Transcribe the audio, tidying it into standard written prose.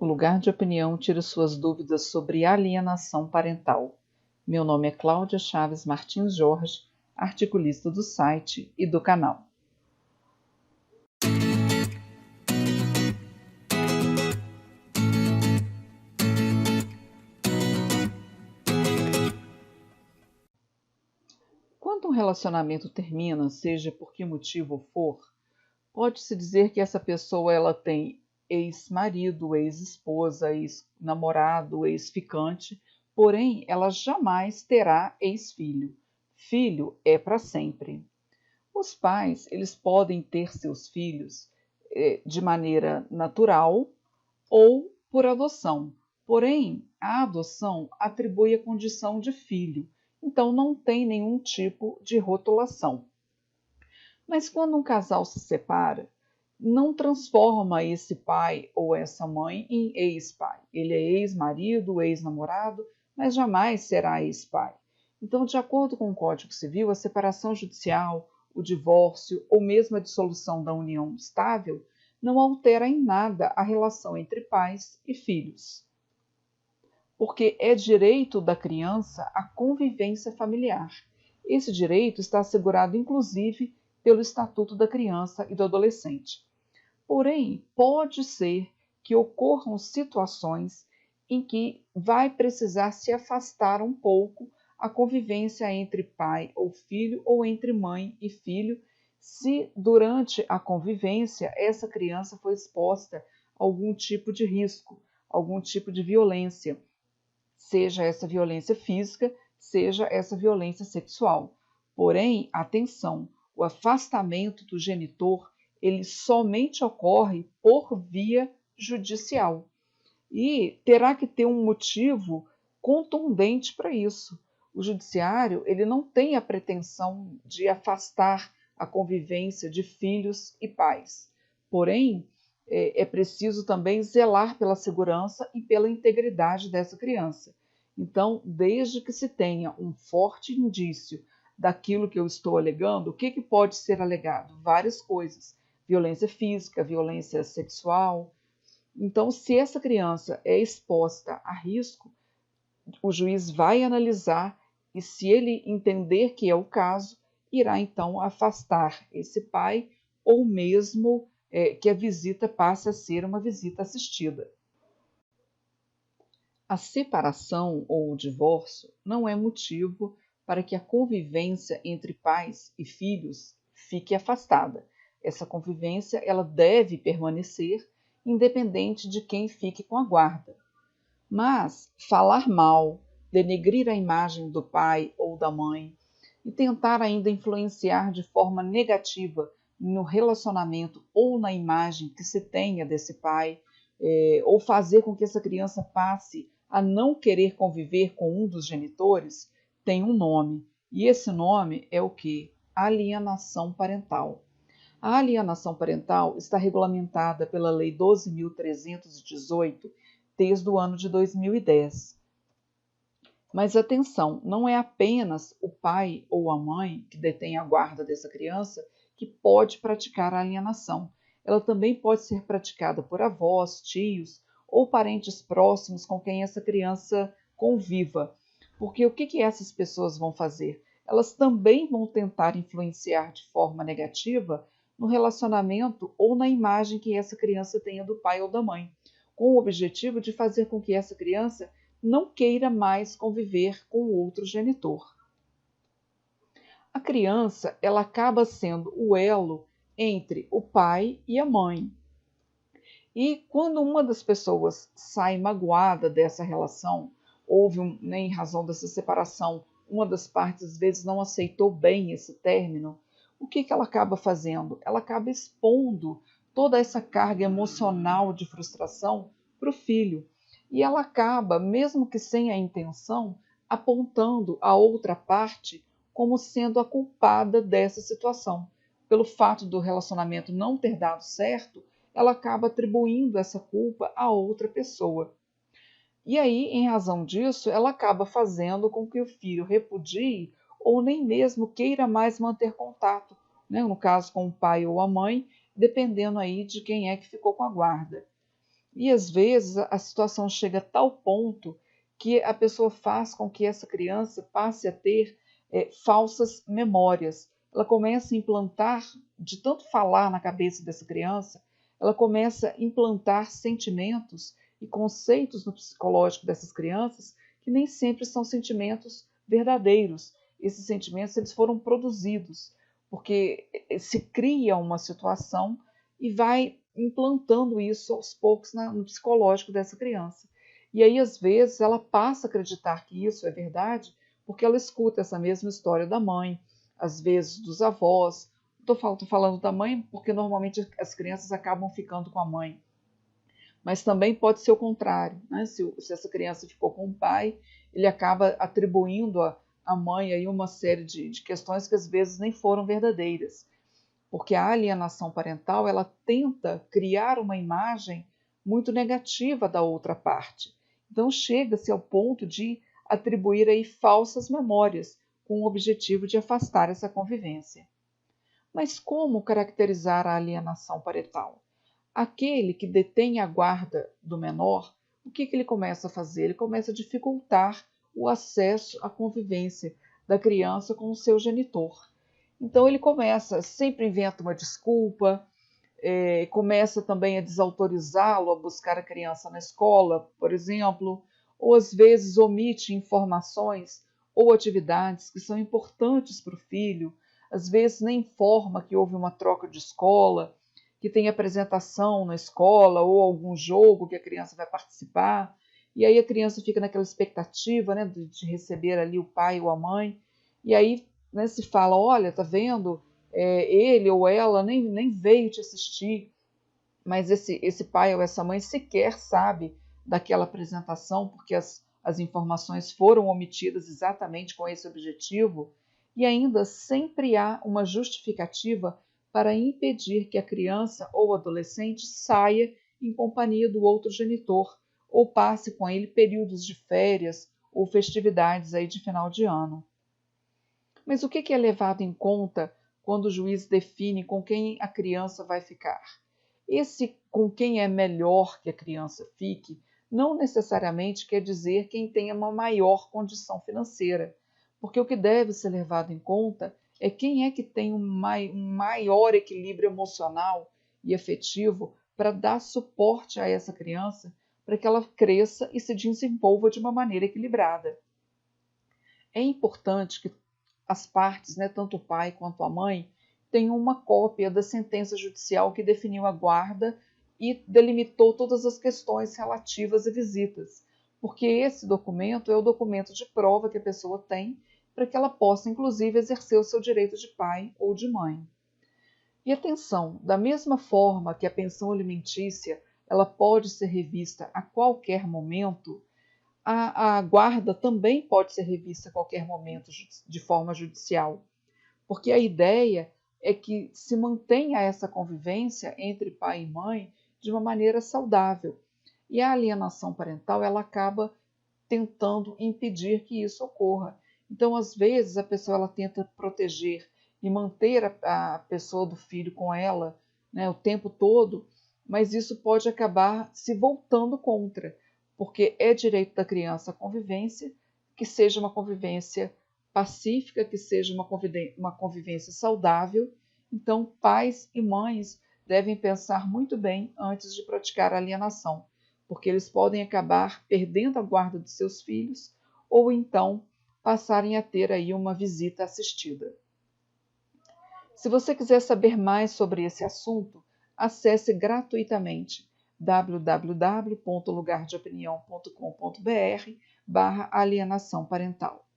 O Lugar de Opinião tira suas dúvidas sobre alienação parental. Meu nome é Cláudia Chaves Martins Jorge, articulista do site e do canal. Quando um relacionamento termina, seja por que motivo for, pode-se dizer que essa pessoa ela tem ex-marido, ex-esposa, ex-namorado, ex-ficante, porém ela jamais terá ex-filho. Filho é para sempre. Os pais, eles podem ter seus filhos de maneira natural ou por adoção. Porém, a adoção atribui a condição de filho, então não tem nenhum tipo de rotulação. Mas quando um casal se separa, não transforma esse pai ou essa mãe em ex-pai. Ele é ex-marido, ex-namorado, mas jamais será ex-pai. Então, de acordo com o Código Civil, a separação judicial, o divórcio ou mesmo a dissolução da união estável não altera em nada a relação entre pais e filhos, porque é direito da criança a convivência familiar. Esse direito está assegurado, inclusive, pelo Estatuto da Criança e do Adolescente. Porém, pode ser que ocorram situações em que vai precisar se afastar um pouco a convivência entre pai ou filho ou entre mãe e filho, se durante a convivência essa criança foi exposta a algum tipo de risco, algum tipo de violência, seja essa violência física, seja essa violência sexual. Porém, atenção, o afastamento do genitor ele somente ocorre por via judicial e terá que ter um motivo contundente para isso. O judiciário ele não tem a pretensão de afastar a convivência de filhos e pais. Porém, é preciso também zelar pela segurança e pela integridade dessa criança. Então, desde que se tenha um forte indício daquilo que eu estou alegando, o que pode ser alegado? Várias coisas. Violência física, violência sexual. Então, se essa criança é exposta a risco, o juiz vai analisar e, se ele entender que é o caso, irá então afastar esse pai ou mesmo que a visita passe a ser uma visita assistida. A separação ou o divórcio não é motivo para que a convivência entre pais e filhos fique afastada. Essa convivência ela deve permanecer independente de quem fique com a guarda. Mas falar mal, denegrir a imagem do pai ou da mãe e tentar ainda influenciar de forma negativa no relacionamento ou na imagem que se tenha desse pai, ou fazer com que essa criança passe a não querer conviver com um dos genitores, tem um nome. E esse nome é o quê? Alienação parental. A alienação parental está regulamentada pela Lei 12.318, desde o ano de 2010. Mas atenção, não é apenas o pai ou a mãe que detém a guarda dessa criança que pode praticar a alienação. Ela também pode ser praticada por avós, tios ou parentes próximos com quem essa criança conviva. Porque o que essas pessoas vão fazer? Elas também vão tentar influenciar de forma negativa no relacionamento ou na imagem que essa criança tenha do pai ou da mãe, com o objetivo de fazer com que essa criança não queira mais conviver com o outro genitor. A criança, ela acaba sendo o elo entre o pai e a mãe. E quando uma das pessoas sai magoada dessa relação, em razão dessa separação, uma das partes às vezes não aceitou bem esse término, o que ela acaba fazendo? Ela acaba expondo toda essa carga emocional de frustração para o filho. E ela acaba, mesmo que sem a intenção, apontando a outra parte como sendo a culpada dessa situação. Pelo fato do relacionamento não ter dado certo, ela acaba atribuindo essa culpa a outra pessoa. E aí, em razão disso, ela acaba fazendo com que o filho repudie ou nem mesmo queira mais manter contato, né? No caso com o pai ou a mãe, dependendo aí de quem é que ficou com a guarda. E às vezes a situação chega a tal ponto que a pessoa faz com que essa criança passe a ter falsas memórias. Ela começa a implantar, de tanto falar na cabeça dessa criança, ela começa a implantar sentimentos e conceitos no psicológico dessas crianças que nem sempre são sentimentos verdadeiros. Esses sentimentos eles foram produzidos, porque se cria uma situação e vai implantando isso aos poucos no psicológico dessa criança. E aí, às vezes, ela passa a acreditar que isso é verdade porque ela escuta essa mesma história da mãe, às vezes dos avós. Estou falando da mãe porque normalmente as crianças acabam ficando com a mãe. Mas também pode ser o contrário, né? Se essa criança ficou com o pai, ele acaba atribuindo à mãe aí uma série de questões que às vezes nem foram verdadeiras, porque a alienação parental ela tenta criar uma imagem muito negativa da outra parte. Então chega-se ao ponto de atribuir aí falsas memórias com o objetivo de afastar essa convivência. Mas como caracterizar a alienação parental? Aquele que detém a guarda do menor, o que ele começa a fazer? Ele começa a dificultar o acesso à convivência da criança com o seu genitor. Então ele começa, sempre inventa uma desculpa, começa também a desautorizá-lo a buscar a criança na escola, por exemplo, ou às vezes omite informações ou atividades que são importantes para o filho, às vezes nem informa que houve uma troca de escola, que tem apresentação na escola ou algum jogo que a criança vai participar, e aí a criança fica naquela expectativa, né, de receber ali o pai ou a mãe, e aí, né, se fala, olha, tá vendo, ele ou ela nem veio te assistir, mas esse pai ou essa mãe sequer sabe daquela apresentação, porque as informações foram omitidas exatamente com esse objetivo, e ainda sempre há uma justificativa para impedir que a criança ou adolescente saia em companhia do outro genitor, ou passe com ele períodos de férias ou festividades aí de final de ano. Mas o que é levado em conta quando o juiz define com quem a criança vai ficar? Esse com quem é melhor que a criança fique não necessariamente quer dizer quem tenha uma maior condição financeira, porque o que deve ser levado em conta é quem é que tem um maior equilíbrio emocional e afetivo para dar suporte a essa criança para que ela cresça e se desenvolva de uma maneira equilibrada. É importante que as partes, né, tanto o pai quanto a mãe, tenham uma cópia da sentença judicial que definiu a guarda e delimitou todas as questões relativas a visitas, porque esse documento é o documento de prova que a pessoa tem para que ela possa, inclusive, exercer o seu direito de pai ou de mãe. E atenção, da mesma forma que a pensão alimentícia ela pode ser revista a qualquer momento, a guarda também pode ser revista a qualquer momento de forma judicial, porque a ideia é que se mantenha essa convivência entre pai e mãe de uma maneira saudável. E a alienação parental ela acaba tentando impedir que isso ocorra. Então, às vezes, a pessoa ela tenta proteger e manter a pessoa do filho com ela, né, o tempo todo, mas isso pode acabar se voltando contra, porque é direito da criança a convivência, que seja uma convivência pacífica, que seja uma convivência saudável. Então, pais e mães devem pensar muito bem antes de praticar a alienação, porque eles podem acabar perdendo a guarda de seus filhos ou então passarem a ter aí uma visita assistida. Se você quiser saber mais sobre esse assunto, acesse gratuitamente www.lugardeopinião.com.br/alienação parental.